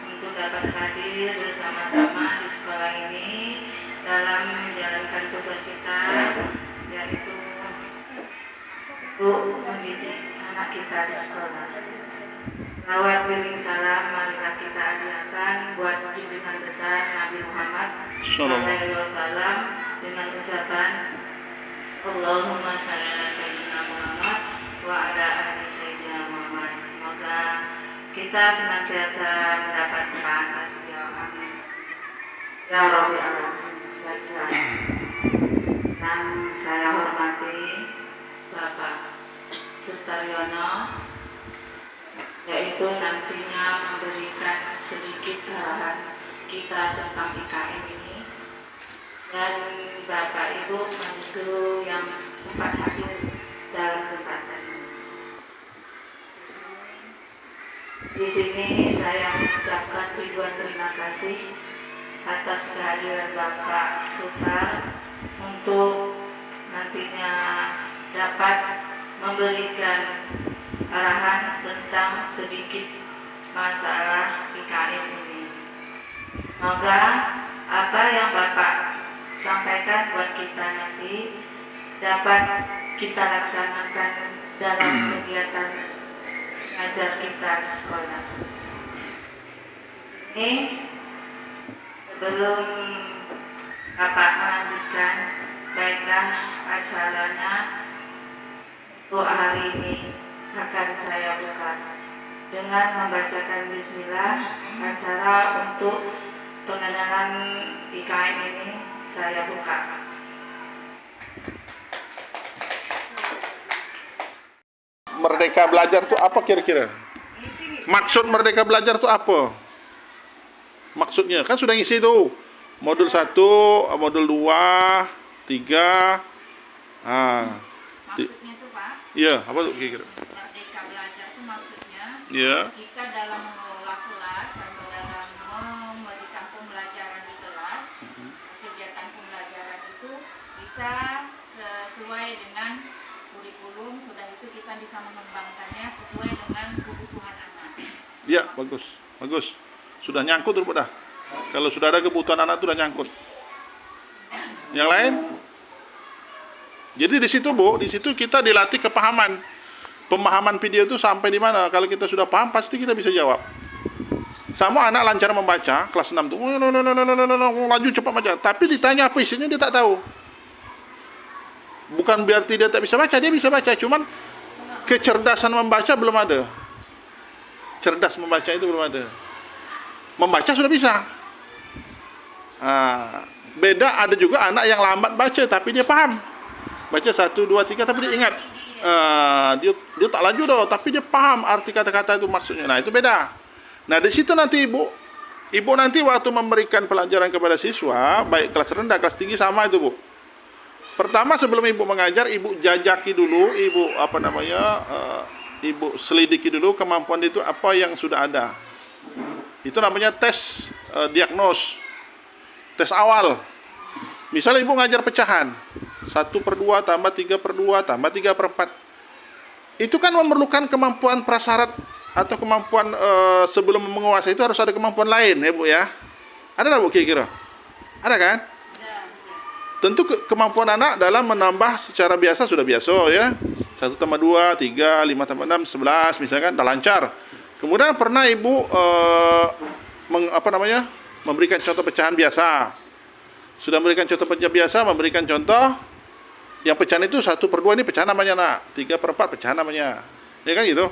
untuk dapat hadir bersama-sama di sekolah ini dalam menjalankan tugas kita, yaitu untuk mendidik anak kita di sekolah. Lawat piring salam marilah kita hadiahkan buat junjungan besar Nabi Muhammad SAW dengan ucapan Allahumma shalli ala sayyidina Muhammad wa ala ali sayyidina Muhammad. Semoga kita senantiasa mendapat semangat, ya amin ya rabbil alamin. Dan saya hormati Bapak Sutaryono, yaitu nantinya memberikan sedikit arahan kita tentang IKM ini, dan Bapak Ibu guru yang sempat hadir dalam kesempatan ini. Di sini saya mengucapkan ribuan terima kasih atas kehadiran Bapak Sutar untuk nantinya dapat memberikan arahan tentang sedikit masalah IKM ini. Semoga apa yang Bapak sampaikan buat kita nanti dapat kita laksanakan dalam kegiatan ngajar kita di sekolah. Ini sebelum Bapak melanjutkan, baiklah acaranya untuk hari ini akan saya buka dengan membacakan bismillah. Acara untuk pengenalan IKM ini saya buka. Merdeka belajar itu apa kira-kira? Maksud merdeka belajar itu apa? Maksudnya kan sudah ngisi tuh modul 1, modul 2, 3. Maksudnya itu Pak, Iya, apa tuh kira-kira? merdeka belajar itu maksudnya Iya. kita dalam mengelola kelas atau dalam memberikan pembelajaran di kelas, kegiatan pembelajaran itu bisa sesuai dengan kurikulum, sudah itu kita bisa mengembangkannya sesuai dengan kebutuhan anak. Iya, bagus. Bagus. Sudah nyangkut tuh dah. Kalau sudah ada kebutuhan anak itu sudah nyangkut. Yang lain? Jadi di situ Bu, di situ kita dilatih kepahaman. Pemahaman video itu sampai di mana? Kalau kita sudah paham pasti kita bisa jawab. Sama anak lancar membaca kelas 6 tuh, laju cepat baca. Tapi ditanya apa isinya dia tak tahu. Bukan berarti dia tak bisa baca, dia bisa baca, cuman kecerdasan membaca belum ada. Cerdas membaca itu belum ada. Membaca sudah bisa. Beda ada juga anak yang lambat baca tapi dia paham. Baca 1, 2, 3 tapi dia ingat. Dia tak laju doh, tapi dia paham arti kata-kata itu maksudnya. Nah, itu beda. Nah, di situ nanti Ibu nanti waktu memberikan pelajaran kepada siswa, baik kelas rendah, kelas tinggi sama itu, Bu. Pertama sebelum Ibu mengajar, Ibu jajaki dulu, Ibu selidiki dulu kemampuan itu apa yang sudah ada. Itu namanya tes diagnos, tes awal. Misalnya Ibu ngajar pecahan 1/2 tambah 3/2 tambah 3/4. Itu kan memerlukan kemampuan prasyarat atau kemampuan sebelum menguasai itu harus ada kemampuan lain ya Bu ya. Ada nggak Bu kira-kira? Ada kan? Tentu kemampuan anak dalam menambah secara biasa sudah biasa ya. 1 tambah 2, 3, 5 tambah 6, 11 misalkan dah lancar. Kemudian pernah Ibu memberikan contoh pecahan biasa. Sudah memberikan contoh pecahan biasa, memberikan contoh yang pecahan itu 1/2 ini pecahan namanya nak, 3/4 pecahan namanya. Ya kan gitu?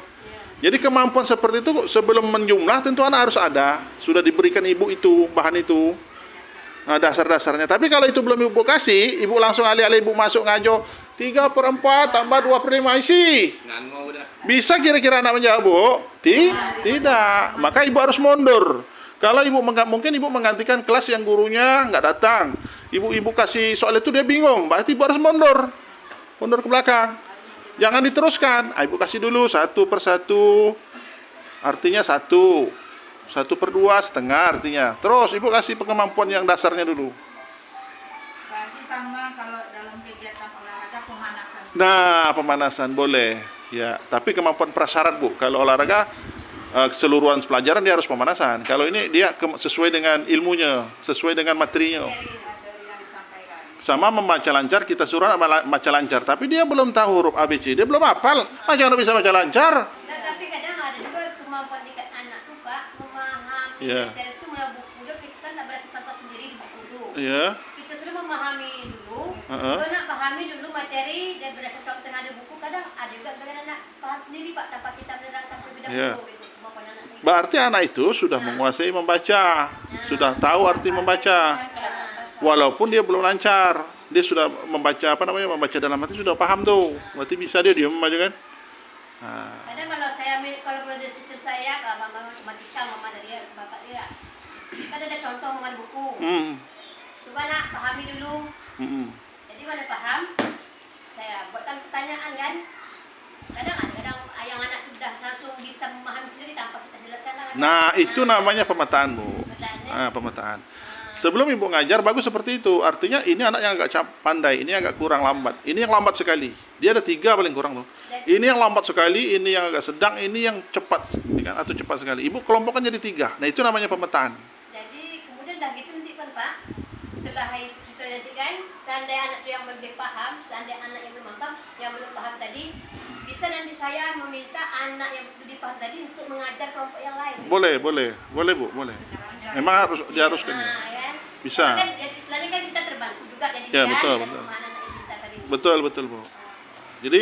Jadi kemampuan seperti itu sebelum menjumlah tentu anak harus ada. Sudah diberikan Ibu itu, bahan itu. Nah, dasar-dasarnya. Tapi kalau itu belum Ibu kasih, Ibu langsung alih-alih Ibu masuk ngajo 3/4 tambah 2/5 isi. Bisa kira-kira anak menjawab, Bu? Tidak. Maka Ibu harus mundur. Kalau mungkin Ibu menggantikan kelas yang gurunya nggak datang. Ibu kasih soal itu dia bingung, berarti Ibu harus mundur. Mundur ke belakang. Jangan diteruskan. Ibu kasih dulu 1/1. Artinya 1. 1/2 setengah artinya. Terus Ibu kasih kemampuan yang dasarnya dulu. Berarti sama kalau dalam kegiatan olahraga pemanasan. Nah, pemanasan boleh. Ya, tapi kemampuan prasyarat Bu. Kalau olahraga keseluruhan pelajaran dia harus pemanasan. Kalau ini dia sesuai dengan ilmunya, sesuai dengan materinya. Materi yang disampaikan. Sama membaca lancar, kita suruh baca lancar, tapi dia belum tahu huruf ABC, dia belum hafal. Macam mana bisa baca lancar? Nah, tapi kadang ada juga kemampuan tingkat anak tuh Pak memahami Iya. materi itu melalui buku juga kita kan tak berasa contoh sendiri di buku itu. Ya, Kita sudah memahami dulu, Heeh. nak pahami dulu materi dan berdasarkan contoh yang ada buku. Kadang ada juga sebagian anak paham sendiri Pak tanpa kita menerangkan terlebih Iya. dahulu gitu kemampuan anak itu. berarti anak itu sudah menguasai membaca, sudah tahu arti membaca. Walaupun dia belum lancar, dia sudah membaca membaca dalam hati sudah paham tuh. Berarti bisa dia diam aja kan? Nah, Kadang kalau saya kalau pada sistem saya kalau mama matematika mama dari bapak dia kan ada contoh mama buku. Coba nak pahami dulu. Jadi mana paham? Saya buatkan pertanyaan kan. Kadang yang anak itu dah langsung bisa memahami sendiri tanpa kita jelaskan. Nah, itu namanya pemetaan, Bu. Pemetaannya. Pemetaan. Sebelum ibu ngajar bagus seperti itu. Artinya ini anak yang agak pandai, ini agak kurang lambat. Ini yang lambat sekali. Dia ada 3 paling kurang tuh. Ini yang lambat sekali, ini yang agak sedang, ini yang cepat, kan? Atau cepat sekali. Ibu kelompokkan jadi 3. Nah, itu namanya pemetaan. Jadi kemudian dah gitu nanti kan Pak. Setelah itu nanti kan, seandainya anak itu yang belum paham, seandainya anak yang belum paham, yang belum paham tadi, bisa nanti saya meminta anak yang lebih paham tadi untuk mengajar kelompok yang lain. Boleh, Bu, boleh. Memang harus diharuskan. Nah, kan? Bisa. Karena kan, ya, istilahnya kan kita terbantu juga jadi Ya, kan, betul, dengan betul. pemahaman anak yang kita tadi. Betul, Bu. Jadi